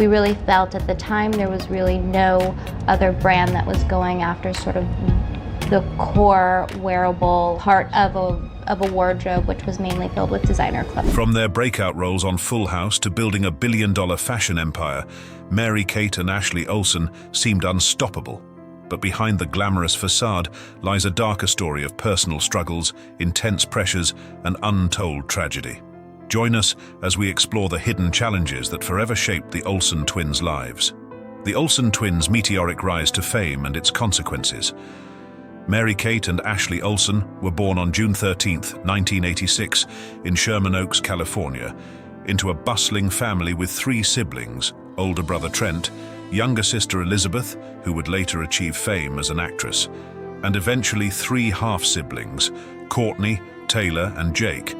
We really felt at the time there was really no other brand that was going after sort of the core wearable part of a wardrobe, which was mainly filled with designer clothes. From their breakout roles on Full House to building a billion-dollar fashion empire, Mary-Kate and Ashley Olsen seemed unstoppable. But behind the glamorous facade lies a darker story of personal struggles, intense pressures, and untold tragedy. Join us as we explore the hidden challenges that forever shaped the Olsen twins' lives. The Olsen twins' meteoric rise to fame and its consequences. Mary-Kate and Ashley Olsen were born on June 13, 1986, in Sherman Oaks, California, into a bustling family with 3 siblings: older brother Trent, younger sister Elizabeth, who would later achieve fame as an actress, and eventually 3 half-siblings, Courtney, Taylor, and Jake,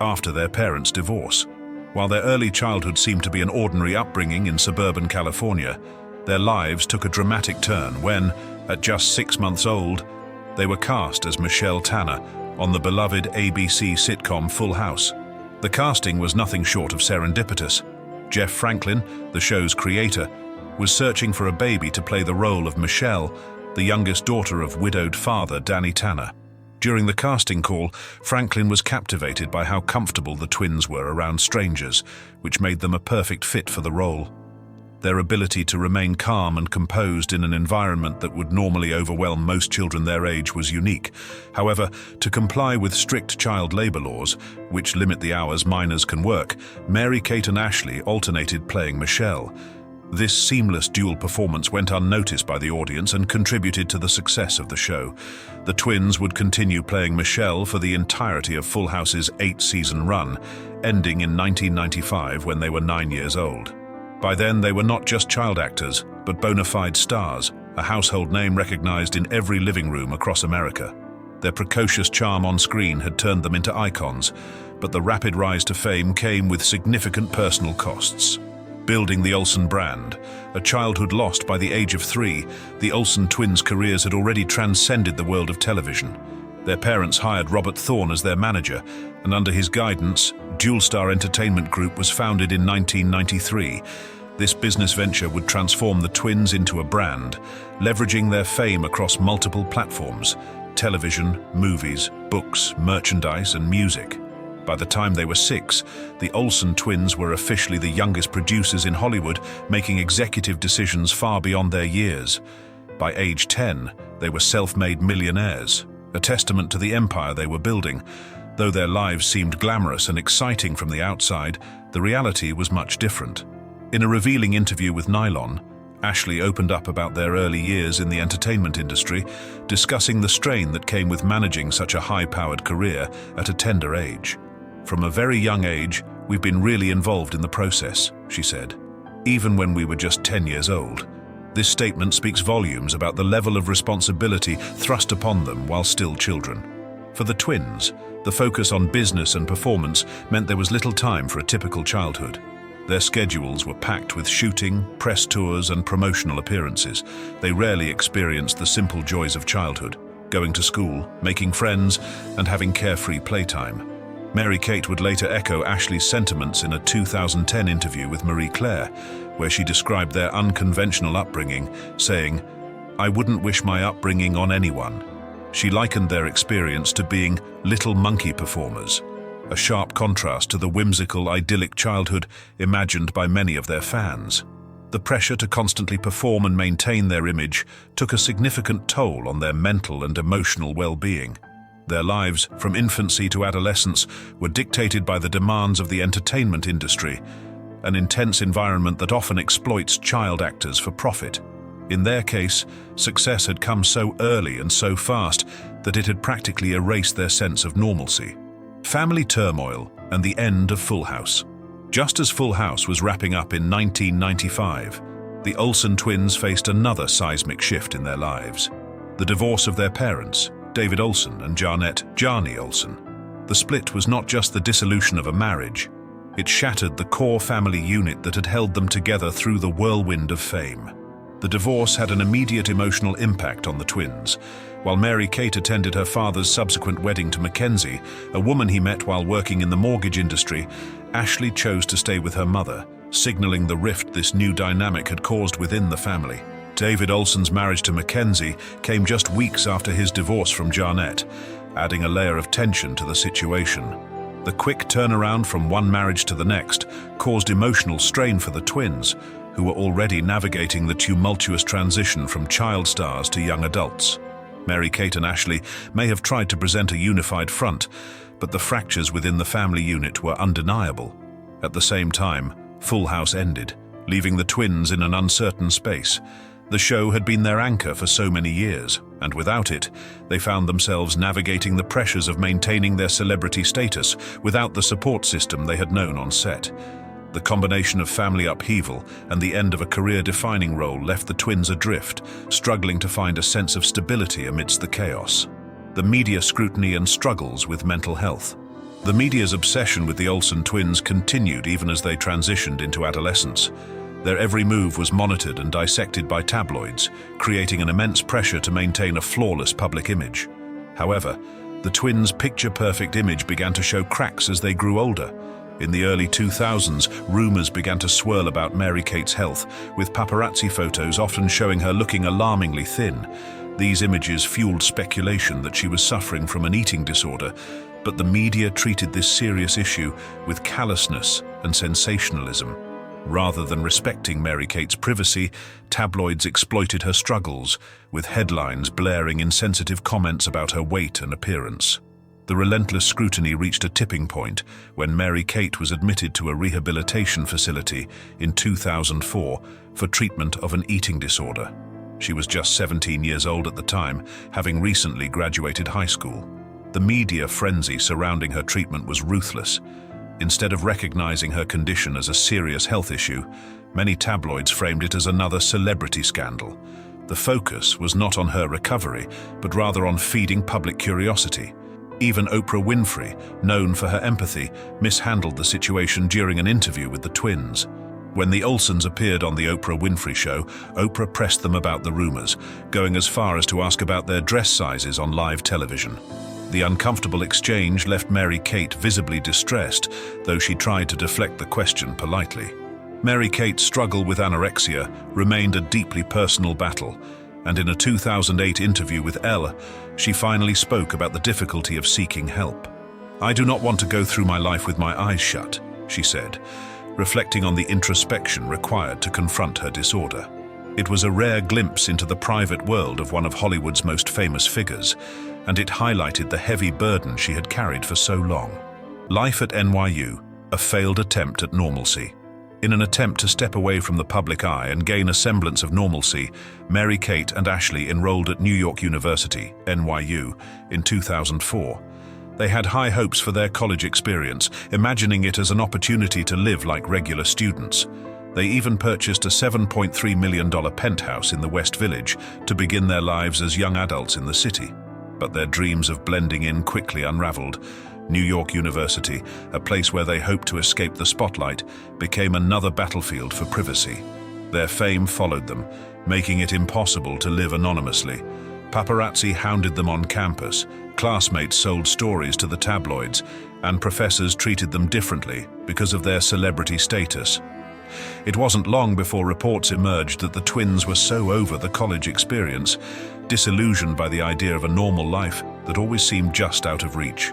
after their parents' divorce. While their early childhood seemed to be an ordinary upbringing in suburban California, their lives took a dramatic turn when, at just 6 months old, they were cast as Michelle Tanner on the beloved ABC sitcom Full House. The casting was nothing short of serendipitous. Jeff Franklin, the show's creator, was searching for a baby to play the role of Michelle, the youngest daughter of widowed father Danny Tanner. During the casting call, Franklin was captivated by how comfortable the twins were around strangers, which made them a perfect fit for the role. Their ability to remain calm and composed in an environment that would normally overwhelm most children their age was unique. However, to comply with strict child labor laws, which limit the hours minors can work, Mary-Kate and Ashley alternated playing Michelle. This seamless dual performance went unnoticed by the audience and contributed to the success of the show. The twins would continue playing Michelle for the entirety of Full House's 8-season run, ending in 1995 when they were 9 years old. By then, they were not just child actors, but bona fide stars, a household name recognized in every living room across America. Their precocious charm on screen had turned them into icons, but the rapid rise to fame came with significant personal costs. Building the Olsen brand, a childhood lost by the age of 3, the Olsen twins' careers had already transcended the world of television. Their parents hired Robert Thorne as their manager, and under his guidance, Dual Star Entertainment Group was founded in 1993. This business venture would transform the twins into a brand, leveraging their fame across multiple platforms: television, movies, books, merchandise, and music. By the time they were 6, the Olsen twins were officially the youngest producers in Hollywood, making executive decisions far beyond their years. By age 10, they were self-made millionaires, a testament to the empire they were building. Though their lives seemed glamorous and exciting from the outside, the reality was much different. In a revealing interview with Nylon, Ashley opened up about their early years in the entertainment industry, discussing the strain that came with managing such a high-powered career at a tender age. "From a very young age, we've been really involved in the process," she said, "even when we were just 10 years old." This statement speaks volumes about the level of responsibility thrust upon them while still children. For the twins, the focus on business and performance meant there was little time for a typical childhood. Their schedules were packed with shooting, press tours, and promotional appearances. They rarely experienced the simple joys of childhood: going to school, making friends, and having carefree playtime. Mary-Kate would later echo Ashley's sentiments in a 2010 interview with Marie Claire, where she described their unconventional upbringing, saying, "I wouldn't wish my upbringing on anyone." She likened their experience to being little monkey performers, a sharp contrast to the whimsical, idyllic childhood imagined by many of their fans. The pressure to constantly perform and maintain their image took a significant toll on their mental and emotional well-being. Their lives, from infancy to adolescence, were dictated by the demands of the entertainment industry, an intense environment that often exploits child actors for profit. In their case, success had come so early and so fast that it had practically erased their sense of normalcy. Family turmoil and the end of Full House. Just as Full House was wrapping up in 1995, the Olsen twins faced another seismic shift in their lives: the divorce of their parents, David Olsen and Janet "Jani" Olsen. The split was not just the dissolution of a marriage, it shattered the core family unit that had held them together through the whirlwind of fame. The divorce had an immediate emotional impact on the twins. While Mary-Kate attended her father's subsequent wedding to Mackenzie, a woman he met while working in the mortgage industry, Ashley chose to stay with her mother, signaling the rift this new dynamic had caused within the family. David Olsen's marriage to Mackenzie came just weeks after his divorce from Jarnett, adding a layer of tension to the situation. The quick turnaround from one marriage to the next caused emotional strain for the twins, who were already navigating the tumultuous transition from child stars to young adults. Mary-Kate and Ashley may have tried to present a unified front, but the fractures within the family unit were undeniable. At the same time, Full House ended, leaving the twins in an uncertain space. The show had been their anchor for so many years, and without it, they found themselves navigating the pressures of maintaining their celebrity status without the support system they had known on set. The combination of family upheaval and the end of a career-defining role left the twins adrift, struggling to find a sense of stability amidst the chaos. The media scrutiny and struggles with mental health. The media's obsession with the Olsen twins continued even as they transitioned into adolescence. Their every move was monitored and dissected by tabloids, creating an immense pressure to maintain a flawless public image. However, the twins' picture-perfect image began to show cracks as they grew older. In the early 2000s, rumors began to swirl about Mary-Kate's health, with paparazzi photos often showing her looking alarmingly thin. These images fueled speculation that she was suffering from an eating disorder, but the media treated this serious issue with callousness and sensationalism. Rather than respecting Mary-Kate's privacy, tabloids exploited her struggles, with headlines blaring insensitive comments about her weight and appearance. The relentless scrutiny reached a tipping point when Mary-Kate was admitted to a rehabilitation facility in 2004 for treatment of an eating disorder. She was just 17 years old at the time, having recently graduated high school. The media frenzy surrounding her treatment was ruthless. Instead of recognizing her condition as a serious health issue, many tabloids framed it as another celebrity scandal. The focus was not on her recovery, but rather on feeding public curiosity. Even Oprah Winfrey, known for her empathy, mishandled the situation during an interview with the twins. When the Olsens appeared on the Oprah Winfrey Show, Oprah pressed them about the rumors, going as far as to ask about their dress sizes on live television. The uncomfortable exchange left Mary-Kate visibly distressed, though she tried to deflect the question politely. Mary-Kate's struggle with anorexia remained a deeply personal battle, and in a 2008 interview with Elle, she finally spoke about the difficulty of seeking help. "I do not want to go through my life with my eyes shut," she said, reflecting on the introspection required to confront her disorder. It was a rare glimpse into the private world of one of Hollywood's most famous figures, and it highlighted the heavy burden she had carried for so long. Life at NYU, a failed attempt at normalcy. In an attempt to step away from the public eye and gain a semblance of normalcy, Mary-Kate and Ashley enrolled at New York University, NYU, in 2004. They had high hopes for their college experience, imagining it as an opportunity to live like regular students. They even purchased a $7.3 million penthouse in the West Village to begin their lives as young adults in the city. But their dreams of blending in quickly unraveled. New York University, a place where they hoped to escape the spotlight, became another battlefield for privacy. Their fame followed them, making it impossible to live anonymously. Paparazzi hounded them on campus, classmates sold stories to the tabloids, and professors treated them differently because of their celebrity status. It wasn't long before reports emerged that the twins were so over the college experience, disillusioned by the idea of a normal life that always seemed just out of reach.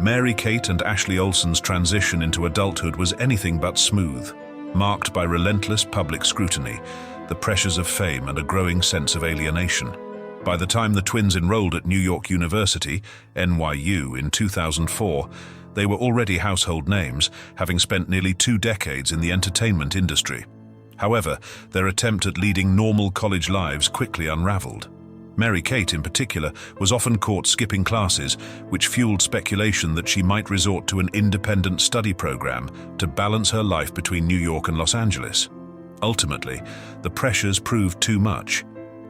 Mary-Kate and Ashley Olsen's transition into adulthood was anything but smooth, marked by relentless public scrutiny, the pressures of fame, and a growing sense of alienation. By the time the twins enrolled at New York University, NYU, in 2004, they were already household names, having spent nearly 2 decades in the entertainment industry. However, their attempt at leading normal college lives quickly unraveled. Mary-Kate, in particular, was often caught skipping classes, which fueled speculation that she might resort to an independent study program to balance her life between New York and Los Angeles. Ultimately, the pressures proved too much,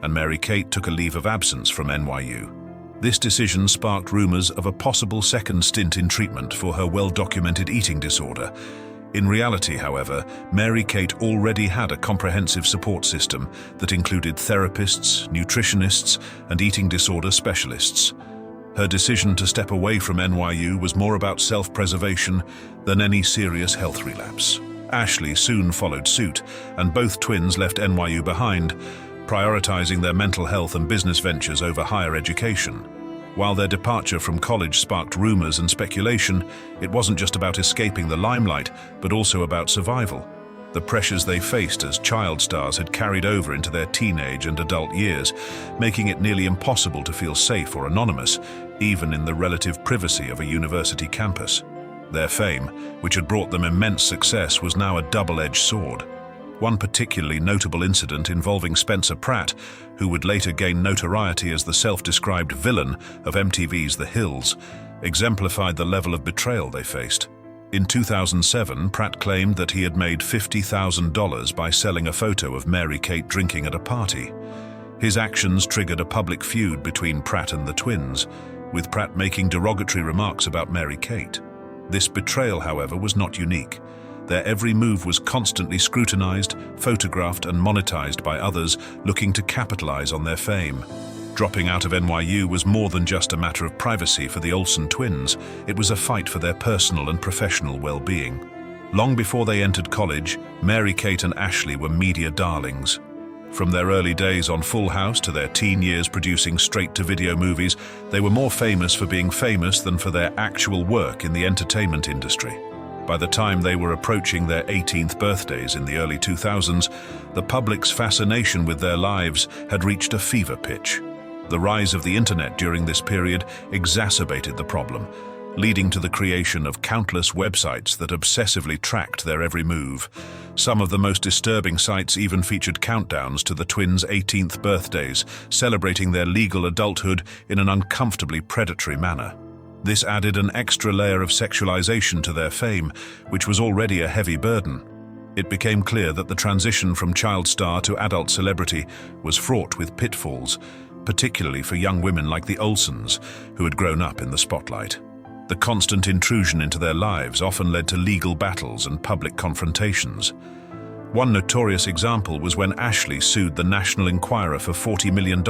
and Mary-Kate took a leave of absence from NYU. This decision sparked rumors of a possible second stint in treatment for her well-documented eating disorder. In reality, however, Mary-Kate already had a comprehensive support system that included therapists, nutritionists, and eating disorder specialists. Her decision to step away from NYU was more about self-preservation than any serious health relapse. Ashley soon followed suit, and both twins left NYU behind, prioritizing their mental health and business ventures over higher education. While their departure from college sparked rumors and speculation, it wasn't just about escaping the limelight, but also about survival. The pressures they faced as child stars had carried over into their teenage and adult years, making it nearly impossible to feel safe or anonymous, even in the relative privacy of a university campus. Their fame, which had brought them immense success, was now a double-edged sword. One particularly notable incident involving Spencer Pratt, who would later gain notoriety as the self-described villain of MTV's The Hills, exemplified the level of betrayal they faced. In 2007, Pratt claimed that he had made $50,000 by selling a photo of Mary-Kate drinking at a party. His actions triggered a public feud between Pratt and the twins, with Pratt making derogatory remarks about Mary-Kate. This betrayal, however, was not unique. Their every move was constantly scrutinized, photographed, and monetized by others looking to capitalize on their fame. Dropping out of NYU was more than just a matter of privacy for the Olsen twins. It was a fight for their personal and professional well-being. Long before they entered college, Mary-Kate and Ashley were media darlings. From their early days on Full House to their teen years producing straight-to-video movies, they were more famous for being famous than for their actual work in the entertainment industry. By the time they were approaching their 18th birthdays in the early 2000s, the public's fascination with their lives had reached a fever pitch. The rise of the internet during this period exacerbated the problem, leading to the creation of countless websites that obsessively tracked their every move. Some of the most disturbing sites even featured countdowns to the twins' 18th birthdays, celebrating their legal adulthood in an uncomfortably predatory manner. This added an extra layer of sexualization to their fame, which was already a heavy burden. It became clear that the transition from child star to adult celebrity was fraught with pitfalls, particularly for young women like the Olsens, who had grown up in the spotlight. The constant intrusion into their lives often led to legal battles and public confrontations. One notorious example was when Ashley sued the National Enquirer for $40 million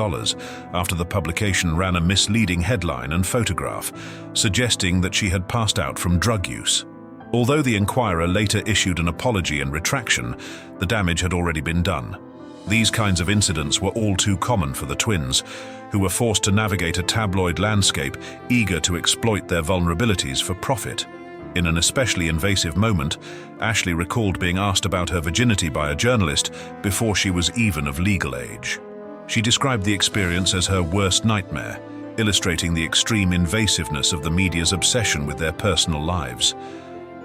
after the publication ran a misleading headline and photograph, suggesting that she had passed out from drug use. Although the Enquirer later issued an apology and retraction, the damage had already been done. These kinds of incidents were all too common for the twins, who were forced to navigate a tabloid landscape eager to exploit their vulnerabilities for profit. In an especially invasive moment, Ashley recalled being asked about her virginity by a journalist before she was even of legal age. She described the experience as her worst nightmare, illustrating the extreme invasiveness of the media's obsession with their personal lives.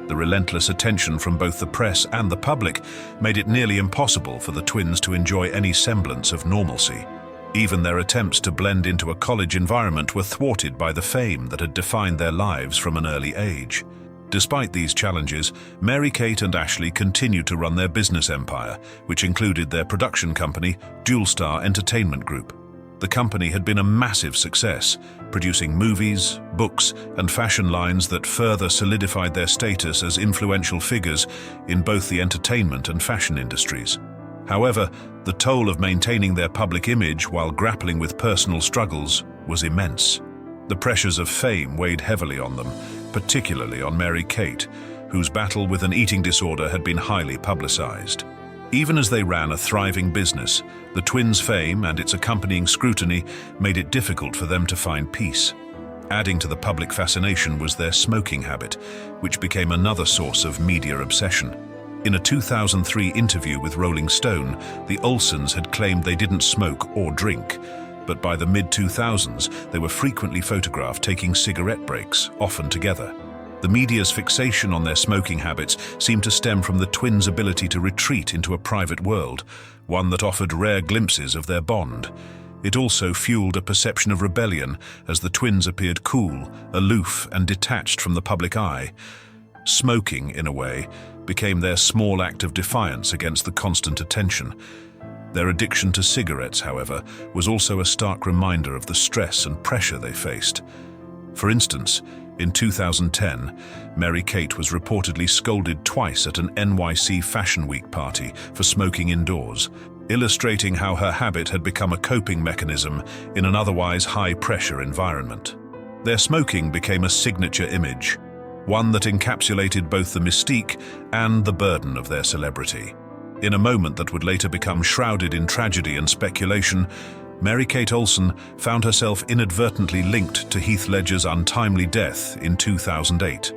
The relentless attention from both the press and the public made it nearly impossible for the twins to enjoy any semblance of normalcy. Even their attempts to blend into a college environment were thwarted by the fame that had defined their lives from an early age. Despite these challenges, Mary-Kate and Ashley continued to run their business empire, which included their production company, Jewel Star Entertainment Group. The company had been a massive success, producing movies, books, and fashion lines that further solidified their status as influential figures in both the entertainment and fashion industries. However, the toll of maintaining their public image while grappling with personal struggles was immense. The pressures of fame weighed heavily on them, particularly on Mary-Kate, whose battle with an eating disorder had been highly publicized. Even as they ran a thriving business, the twins' fame and its accompanying scrutiny made it difficult for them to find peace. Adding to the public fascination was their smoking habit, which became another source of media obsession. In a 2003 interview with Rolling Stone, the Olsens had claimed they didn't smoke or drink, but by the mid-2000s, they were frequently photographed taking cigarette breaks, often together. The media's fixation on their smoking habits seemed to stem from the twins' ability to retreat into a private world, one that offered rare glimpses of their bond. It also fueled a perception of rebellion as the twins appeared cool, aloof, and detached from the public eye. Smoking, in a way, became their small act of defiance against the constant attention. Their addiction to cigarettes, however, was also a stark reminder of the stress and pressure they faced. For instance, in 2010, Mary-Kate was reportedly scolded twice at an NYC Fashion Week party for smoking indoors, illustrating how her habit had become a coping mechanism in an otherwise high-pressure environment. Their smoking became a signature image, one that encapsulated both the mystique and the burden of their celebrity. In a moment that would later become shrouded in tragedy and speculation, Mary-Kate Olsen found herself inadvertently linked to Heath Ledger's untimely death in 2008.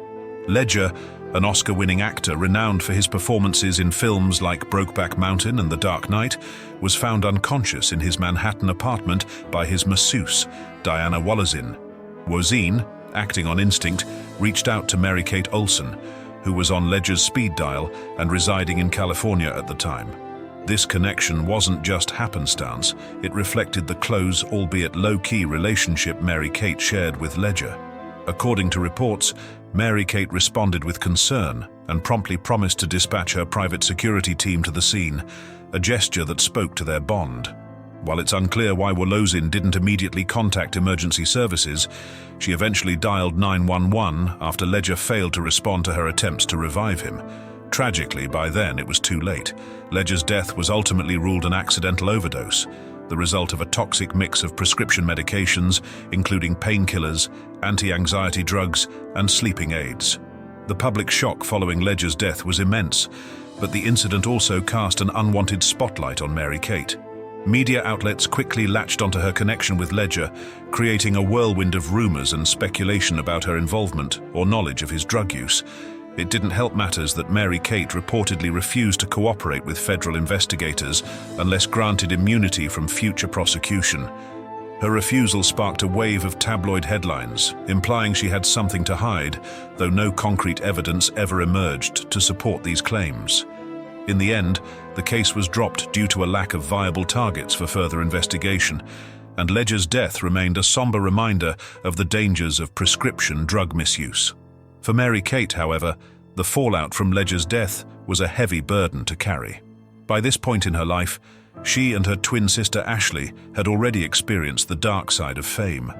Ledger, an Oscar-winning actor renowned for his performances in films like Brokeback Mountain and The Dark Knight, was found unconscious in his Manhattan apartment by his masseuse, Diana Wallazin. Wozine, acting on instinct, reached out to Mary-Kate Olsen, who was on Ledger's speed dial and residing in California at the time. This connection wasn't just happenstance, it reflected the close, albeit low-key relationship Mary-Kate shared with Ledger. According to reports, Mary-Kate responded with concern and promptly promised to dispatch her private security team to the scene, a gesture that spoke to their bond. While it's unclear why Wallazin didn't immediately contact emergency services, she eventually dialed 911 after Ledger failed to respond to her attempts to revive him. Tragically, by then it was too late. Ledger's death was ultimately ruled an accidental overdose, the result of a toxic mix of prescription medications, including painkillers, anti-anxiety drugs, and sleeping aids. The public shock following Ledger's death was immense, but the incident also cast an unwanted spotlight on Mary-Kate. Media outlets quickly latched onto her connection with Ledger, creating a whirlwind of rumors and speculation about her involvement or knowledge of his drug use. It didn't help matters that Mary-Kate reportedly refused to cooperate with federal investigators unless granted immunity from future prosecution. Her refusal sparked a wave of tabloid headlines, implying she had something to hide, though no concrete evidence ever emerged to support these claims. In the end, the case was dropped due to a lack of viable targets for further investigation, and Ledger's death remained a somber reminder of the dangers of prescription drug misuse. For Mary-Kate, however, the fallout from Ledger's death was a heavy burden to carry. By this point in her life, she and her twin sister Ashley had already experienced the dark side of fame.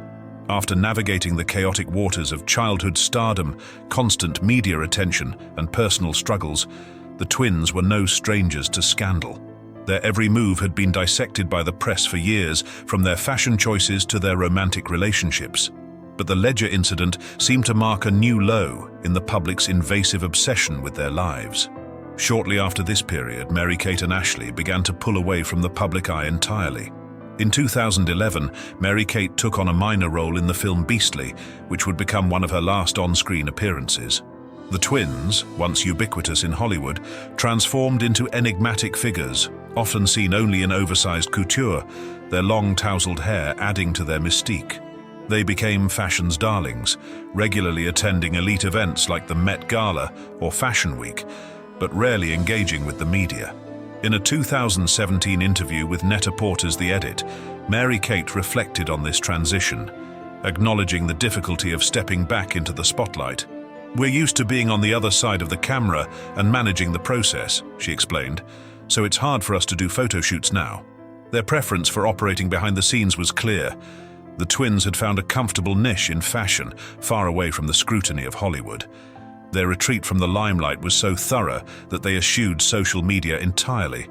After navigating the chaotic waters of childhood stardom, constant media attention, and personal struggles, the twins were no strangers to scandal. Their every move had been dissected by the press for years, from their fashion choices to their romantic relationships. But the Ledger incident seemed to mark a new low in the public's invasive obsession with their lives. Shortly after this period, Mary-Kate and Ashley began to pull away from the public eye entirely. In 2011, Mary-Kate took on a minor role in the film Beastly, which would become one of her last on-screen appearances. The twins, once ubiquitous in Hollywood, transformed into enigmatic figures, often seen only in oversized couture, their long tousled hair adding to their mystique. They became fashion's darlings, regularly attending elite events like the Met Gala or Fashion Week, but rarely engaging with the media. In a 2017 interview with Net-a-Porter's The Edit, Mary-Kate reflected on this transition, acknowledging the difficulty of stepping back into the spotlight. "We're used to being on the other side of the camera and managing the process," she explained, "so it's hard for us to do photo shoots now." Their preference for operating behind the scenes was clear. The twins had found a comfortable niche in fashion, far away from the scrutiny of Hollywood. Their retreat from the limelight was so thorough that they eschewed social media entirely,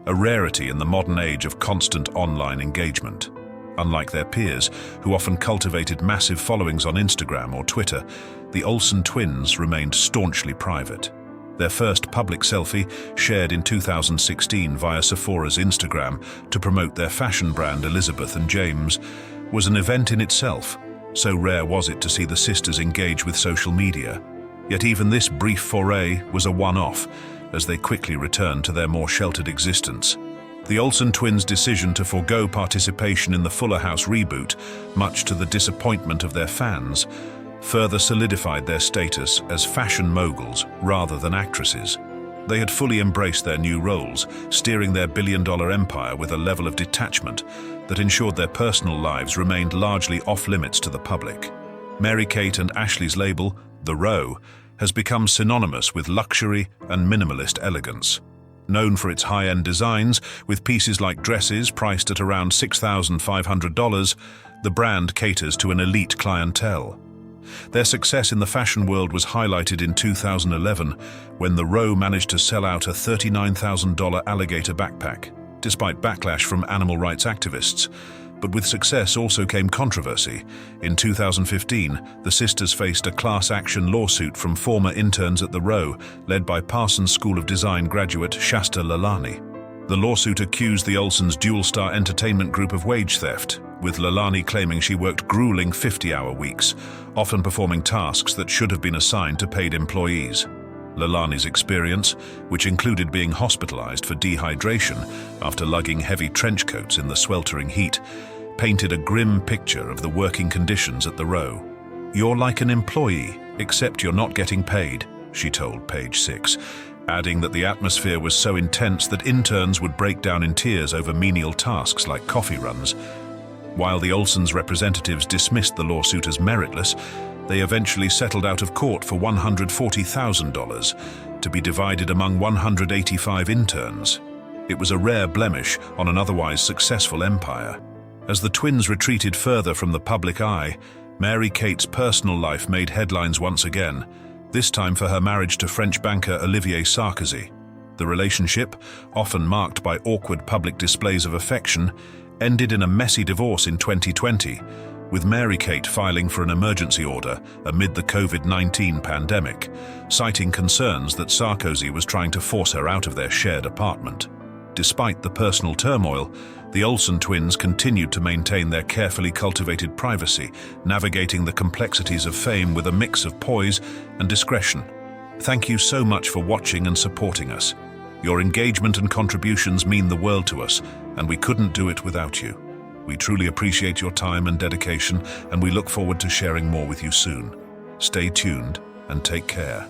a rarity in the modern age of constant online engagement. Unlike their peers, who often cultivated massive followings on Instagram or Twitter, the Olsen twins remained staunchly private. Their first public selfie, shared in 2016 via Sephora's Instagram to promote their fashion brand Elizabeth and James, was an event in itself. So rare was it to see the sisters engage with social media. Yet even this brief foray was a one-off, as they quickly returned to their more sheltered existence. The Olsen twins' decision to forego participation in the Fuller House reboot, much to the disappointment of their fans, further solidified their status as fashion moguls rather than actresses. They had fully embraced their new roles, steering their billion-dollar empire with a level of detachment that ensured their personal lives remained largely off-limits to the public. Mary-Kate and Ashley's label, The Row, has become synonymous with luxury and minimalist elegance. Known for its high-end designs, with pieces like dresses priced at around $6,500, the brand caters to an elite clientele. Their success in the fashion world was highlighted in 2011, when The Row managed to sell out a $39,000 alligator backpack. Despite backlash from animal rights activists, But with success also came controversy. In 2015, the sisters faced a class action lawsuit from former interns at the Row, led by Parsons School of Design graduate Shasta Lalani. The lawsuit accused the Olsens' dual-star entertainment group of wage theft, with Lalani claiming she worked grueling 50-hour weeks, often performing tasks that should have been assigned to paid employees. Lalani's experience, which included being hospitalized for dehydration after lugging heavy trench coats in the sweltering heat, painted a grim picture of the working conditions at the Row. "You're like an employee, except you're not getting paid," she told Page 6, adding that the atmosphere was so intense that interns would break down in tears over menial tasks like coffee runs. While the Olsens' representatives dismissed the lawsuit as meritless, they eventually settled out of court for $140,000 to be divided among 185 interns. It was a rare blemish on an otherwise successful empire. As the twins retreated further from the public eye, Mary-Kate's personal life made headlines once again, this time for her marriage to French banker Olivier Sarkozy. The relationship, often marked by awkward public displays of affection, ended in a messy divorce in 2020, with Mary-Kate filing for an emergency order amid the COVID-19 pandemic, citing concerns that Sarkozy was trying to force her out of their shared apartment. Despite the personal turmoil, the Olsen twins continued to maintain their carefully cultivated privacy, navigating the complexities of fame with a mix of poise and discretion. Thank you so much for watching and supporting us. Your engagement and contributions mean the world to us, and we couldn't do it without you. We truly appreciate your time and dedication, and we look forward to sharing more with you soon. Stay tuned and take care.